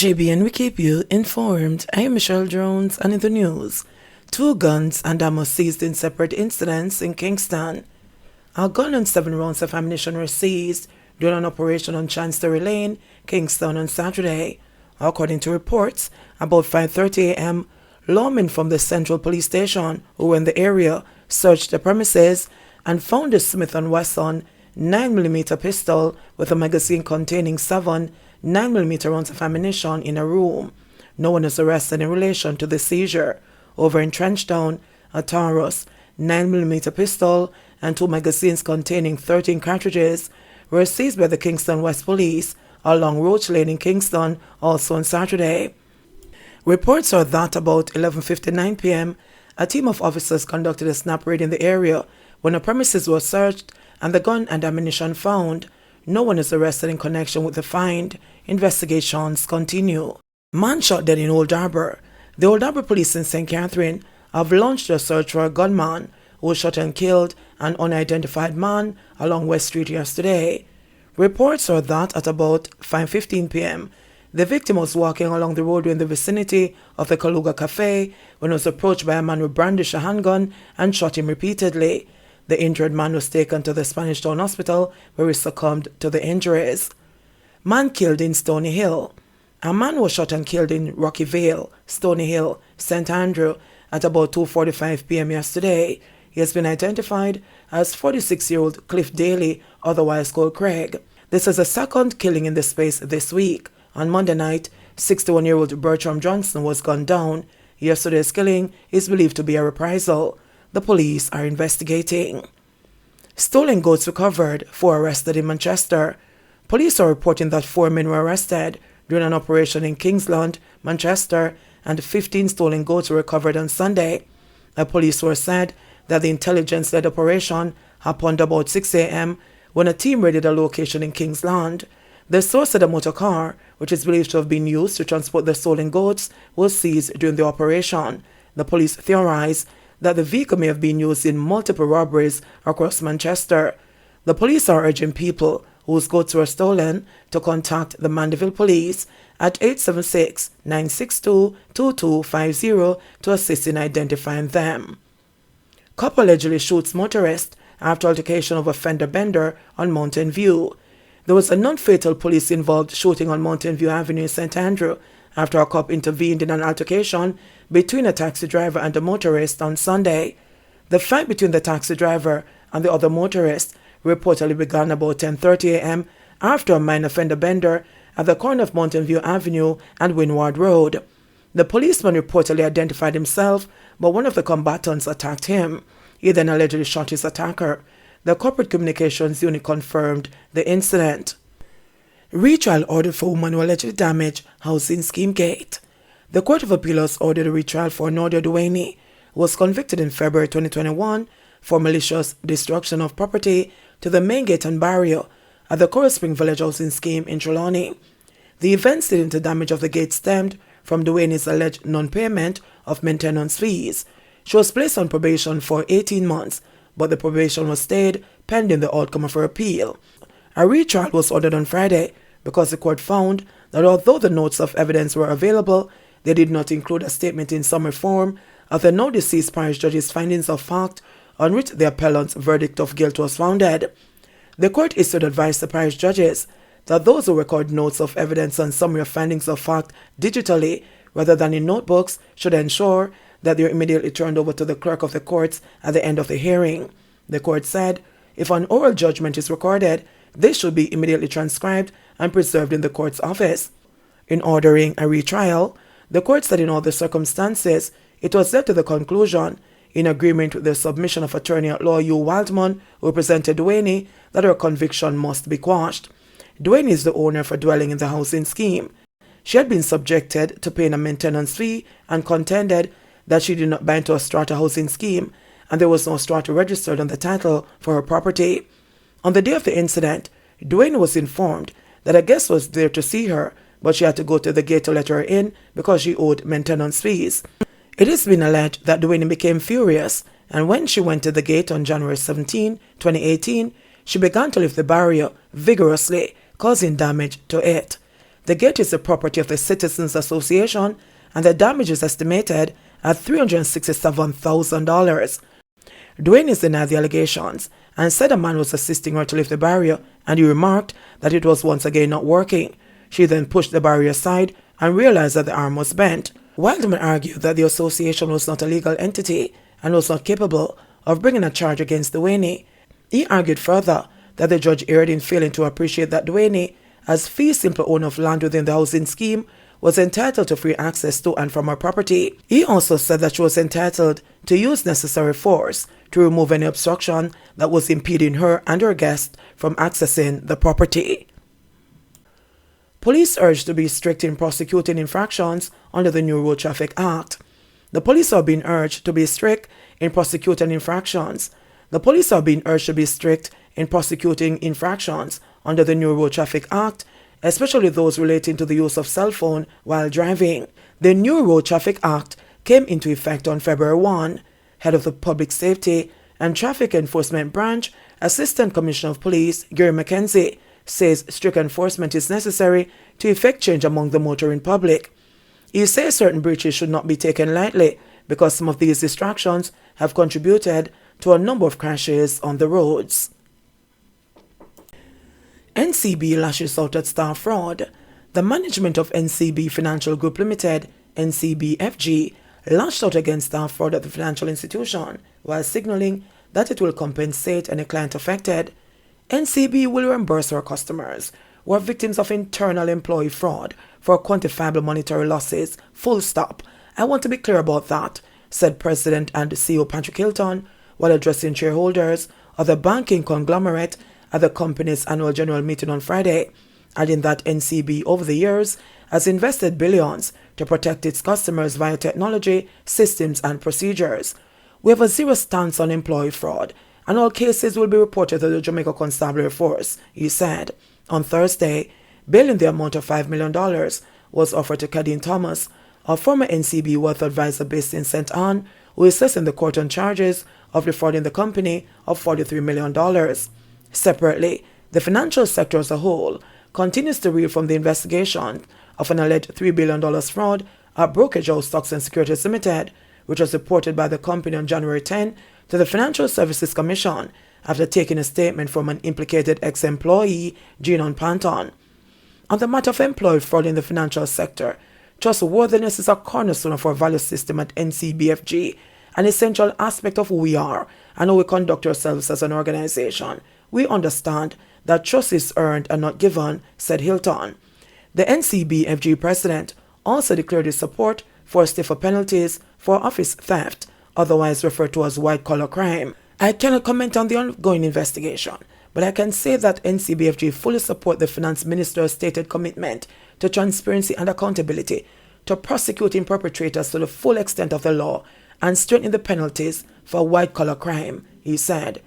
JBN, we keep you informed. I am Michelle Jones, and in the news, 2 guns and ammo seized in separate incidents in Kingston. A gun and 7 rounds of ammunition were seized during an operation on Chancery Lane, Kingston on Saturday. According to reports, about 5:30 a.m., lawmen from the Central Police Station who were in the area searched the premises and found a Smith & Wesson 9mm pistol with a magazine containing 7 9mm rounds of ammunition in a room. No one is arrested in relation to the seizure. Over in Trenchtown, a Taurus 9mm pistol and 2 magazines containing 13 cartridges were seized by the Kingston West Police along Roach Lane in Kingston also on Saturday. Reports are that about 11:59 p.m., a team of officers conducted a snap raid in the area when the premises were searched and the gun and ammunition found. No one is arrested in connection with the find. Investigations continue. Man shot dead in Old Harbour. The Old Harbour Police in St. Catherine have launched a search for a gunman who shot and killed an unidentified man along West Street yesterday. Reports are that at about 5:15 p.m., the victim was walking along the roadway in the vicinity of the Kaluga Cafe when he was approached by a man who brandished a handgun and shot him repeatedly. The injured man was taken to the Spanish Town Hospital where he succumbed to the injuries. Man killed in Stony Hill. A man was shot and killed in Rocky Vale, Stony Hill, St. Andrew at about 2:45 p.m. yesterday. He has been identified as 46-year-old Cliff Daly, otherwise called Craig. This is a second killing in the space this week. On Monday night, 61-year-old Bertram Johnson was gunned down. Yesterday's killing is believed to be a reprisal. The police are investigating. Stolen goats recovered, 4 arrested in Manchester. Police are reporting that 4 men were arrested during an operation in Kingsland, Manchester, and 15 stolen goats were recovered on Sunday. A police source said that the intelligence-led operation happened about 6 a.m. when a team raided a location in Kingsland. The source said a motor car, which is believed to have been used to transport the stolen goats, was seized during the operation. The police theorize that the vehicle may have been used in multiple robberies across Manchester. The police are urging people whose goats were stolen to contact the Mandeville Police at 876-962-2250 to assist in identifying them. Couple allegedly shoots motorist after altercation of a fender bender on Mountain View. There was a non-fatal police-involved shooting on Mountain View Avenue in St. Andrew after a cop intervened in an altercation between a taxi driver and a motorist on Sunday. The fight between the taxi driver and the other motorist reportedly began about 10:30 a.m. after a minor fender bender at the corner of Mountain View Avenue and Windward Road. The policeman reportedly identified himself, but one of the combatants attacked him. He then allegedly shot his attacker. The corporate communications unit confirmed the incident. Retrial ordered for woman who allegedly damaged housing scheme gate. The Court of Appeal has ordered a retrial for Nordia Duaney, who was convicted in February 2021 for malicious destruction of property to the main gate and barrier at the Coral Spring Village housing scheme in Trelawney. The events leading to damage of the gate stemmed from Duaney's alleged non-payment of maintenance fees. She was placed on probation for 18 months, but the probation was stayed pending the outcome of her appeal. A retrial was ordered on Friday because the court found that although the notes of evidence were available, they did not include a statement in summary form of the now deceased parish judge's findings of fact on which the appellant's verdict of guilt was founded. The court issued advice to parish judges that those who record notes of evidence and summary of findings of fact digitally rather than in notebooks should ensure that they are immediately turned over to the clerk of the courts at the end of the hearing. The court said if an oral judgment is recorded, this should be immediately transcribed and preserved in the court's office. In ordering a retrial, the court said in all the circumstances, it was led to the conclusion, in agreement with the submission of attorney at law Hugh Waldman, who represented Duaney, that her conviction must be quashed. Duaney is the owner for dwelling in the housing scheme. She had been subjected to paying a maintenance fee and contended that she did not buy into a strata housing scheme and there was no strata registered on the title for her property. On the day of the incident, Duaney was informed that a guest was there to see her, but she had to go to the gate to let her in because she owed maintenance fees. It has been alleged that Duaney became furious, and when she went to the gate on January 17, 2018, she began to lift the barrier vigorously, causing damage to it. The gate is the property of the Citizens Association, and the damage is estimated at $367,000. Dwayne denied the allegations and said a man was assisting her to lift the barrier, and he remarked that it was once again not working. She then pushed the barrier aside and realized that the arm was bent. Wildman argued that the association was not a legal entity and was not capable of bringing a charge against Dwayne. He argued further that the judge erred in failing to appreciate that Dwayne, as fee simple owner of land within the housing scheme, was entitled to free access to and from her property. He also said that she was entitled to use necessary force to remove any obstruction that was impeding her and her guests from accessing the property. Police urged to be strict in prosecuting infractions under the new Road Traffic Act. The police are being urged to be strict in prosecuting infractions. The police are being urged to be strict in prosecuting infractions under the new Road Traffic Act, especially those relating to the use of cell phone while driving. The new Road Traffic Act came into effect on February 1. Head of the Public Safety and Traffic Enforcement Branch, Assistant Commissioner of Police Gary McKenzie, says strict enforcement is necessary to effect change among the motoring public. He says certain breaches should not be taken lightly because some of these distractions have contributed to a number of crashes on the roads. NCB lashes out at staff fraud. The management of NCB Financial Group Limited, NCBFG, lashed out against staff fraud at the financial institution while signaling that it will compensate any client affected. NCB will reimburse our customers who are victims of internal employee fraud for quantifiable monetary losses. Full stop. I want to be clear about that, said President and CEO Patrick Hilton while addressing shareholders of the banking conglomerate at the company's annual general meeting on Friday, adding that NCB over the years has invested billions to protect its customers via technology, systems and procedures. We have a zero stance on employee fraud, and all cases will be reported to the Jamaica Constabulary Force, he said. On Thursday, bail in the amount of $5 million was offered to Kadeen Thomas, a former NCB wealth advisor based in St. Anne, who is facing the court on charges of defrauding the company of $43 million. Separately, the financial sector as a whole continues to reel from the investigation of an alleged $3 billion fraud at Brokerage House Stocks and Securities Limited, which was reported by the company on January 10 to the Financial Services Commission after taking a statement from an implicated ex-employee, Jean Panton. On the matter of employee fraud in the financial sector, trustworthiness is a cornerstone of our value system at NCBFG, an essential aspect of who we are and how we conduct ourselves as an organization. We understand that trust is earned and not given, said Hilton. The NCBFG president also declared his support for stiffer penalties for office theft, otherwise referred to as white-collar crime. I cannot comment on the ongoing investigation, but I can say that NCBFG fully support the finance minister's stated commitment to transparency and accountability, to prosecuting perpetrators to the full extent of the law and strengthening the penalties for white-collar crime, he said.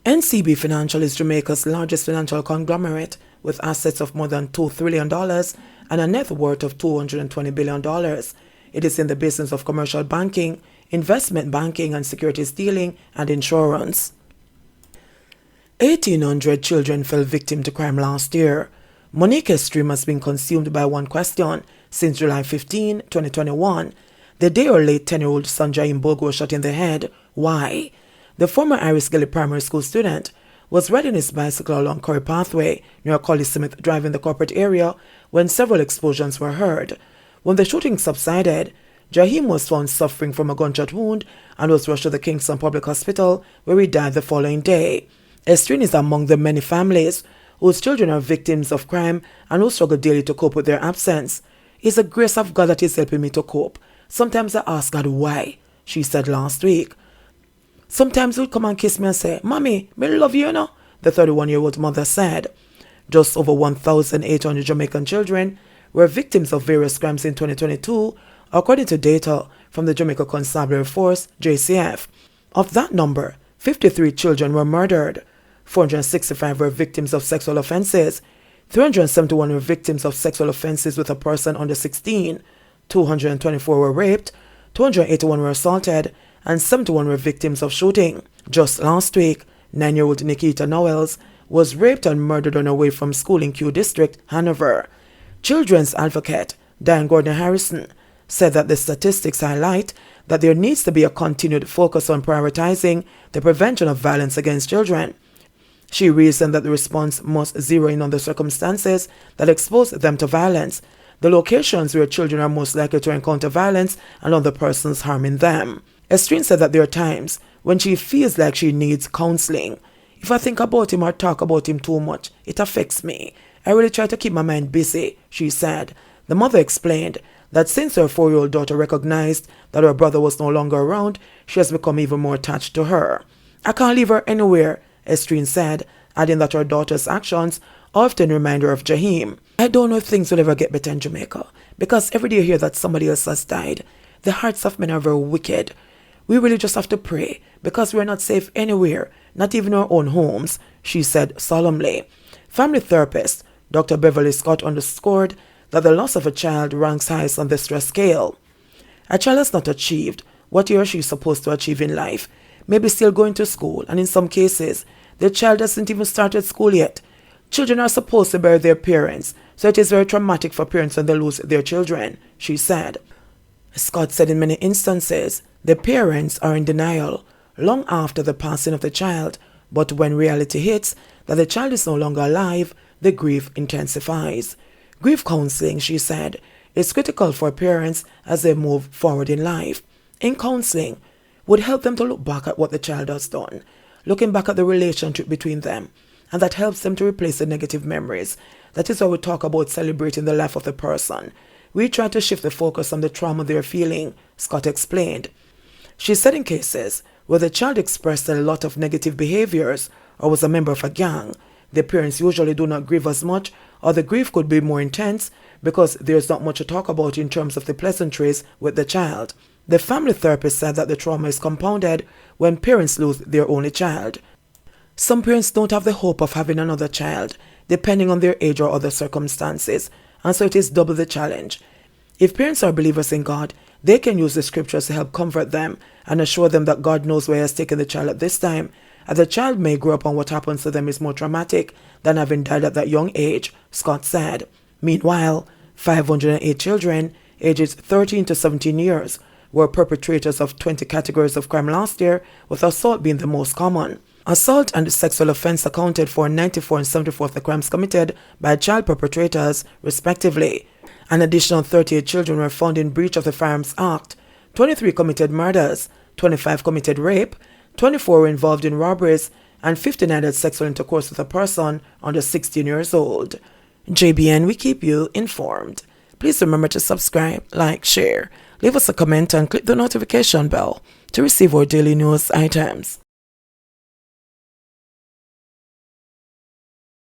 NCB Financial is Jamaica's largest financial conglomerate with assets of more than $2 trillion and a net worth of $220 billion. It is in the business of commercial banking, investment banking and securities dealing and insurance. 1,800 children fell victim to crime last year. Monica's stream has been consumed by one question since July 15, 2021. The day her late 10-year-old son Jaim Bogo was shot in the head. Why? The former Iris Gully Primary School student was riding his bicycle along Curry Pathway near Collie Smith Drive in the corporate area when several explosions were heard. When the shooting subsided, Jaheem was found suffering from a gunshot wound and was rushed to the Kingston Public Hospital, where he died the following day. Estrine is among the many families whose children are victims of crime and who struggle daily to cope with their absence. It's the grace of God that is helping me to cope. Sometimes I ask God why, she said last week. Sometimes he'll come and kiss me and say, "Mommy, me love you, you know," the 31-year-old mother said. Just over 1,800 Jamaican children were victims of various crimes in 2022, according to data from the Jamaica Constabulary Force, JCF. Of that number, 53 children were murdered, 465 were victims of sexual offenses, 371 were victims of sexual offenses with a person under 16, 224 were raped, 281 were assaulted, and 71 were victims of shooting. Just last week, 9-year-old Nikita Nowells was raped and murdered on her way from school in Kew District, Hanover. Children's advocate Diane Gordon Harrison said that the statistics highlight that there needs to be a continued focus on prioritizing the prevention of violence against children. She reasoned that the response must zero in on the circumstances that expose them to violence, the locations where children are most likely to encounter violence, and other persons harming them. Estrine said that there are times when she feels like she needs counseling. If I think about him or talk about him too much, it affects me. I really try to keep my mind busy, she said. The mother explained that since her 4-year-old daughter recognized that her brother was no longer around, she has become even more attached to her. I can't leave her anywhere, Estrine said, adding that her daughter's actions often remind her of Jaheim. I don't know if things will ever get better in Jamaica, because every day you hear that somebody else has died. The hearts of men are very wicked. We really just have to pray, because we're not safe anywhere, not even our own homes, she said solemnly. Family therapist Dr. Beverly Scott underscored that the loss of a child ranks highest on the stress scale. A child has not achieved what he or she is supposed to achieve in life, maybe still going to school, and in some cases, the child hasn't even started school yet. Children are supposed to bury their parents, so it is very traumatic for parents when they lose their children, she said. Scott said in many instances, the parents are in denial long after the passing of the child, but when reality hits that the child is no longer alive, the grief intensifies. Grief counseling, she said, is critical for parents as they move forward in life. In counseling, would help them to look back at what the child has done, looking back at the relationship between them, and that helps them to replace the negative memories. That is why we talk about celebrating the life of the person. We try to shift the focus on the trauma they're feeling, Scott explained. She said in cases where the child expressed a lot of negative behaviors or was a member of a gang, the parents usually do not grieve as much, or the grief could be more intense because there's not much to talk about in terms of the pleasantries with the child. The family therapist said that the trauma is compounded when parents lose their only child. Some parents don't have the hope of having another child, depending on their age or other circumstances, and so it is double the challenge. If parents are believers in God, they can use the scriptures to help comfort them and assure them that God knows where He has taken the child at this time, and the child may grow up and what happens to them is more traumatic than having died at that young age, Scott said. Meanwhile, 508 children, ages 13 to 17 years, were perpetrators of 20 categories of crime last year, with assault being the most common. Assault and sexual offense accounted for 94 and 74 of the crimes committed by child perpetrators, respectively. An additional 38 children were found in breach of the Firearms Act. 23 committed murders, 25 committed rape, 24 were involved in robberies, and 59 had sexual intercourse with a person under 16 years old. JBN, we keep you informed. Please remember to subscribe, like, share, leave us a comment, and click the notification bell to receive our daily news items.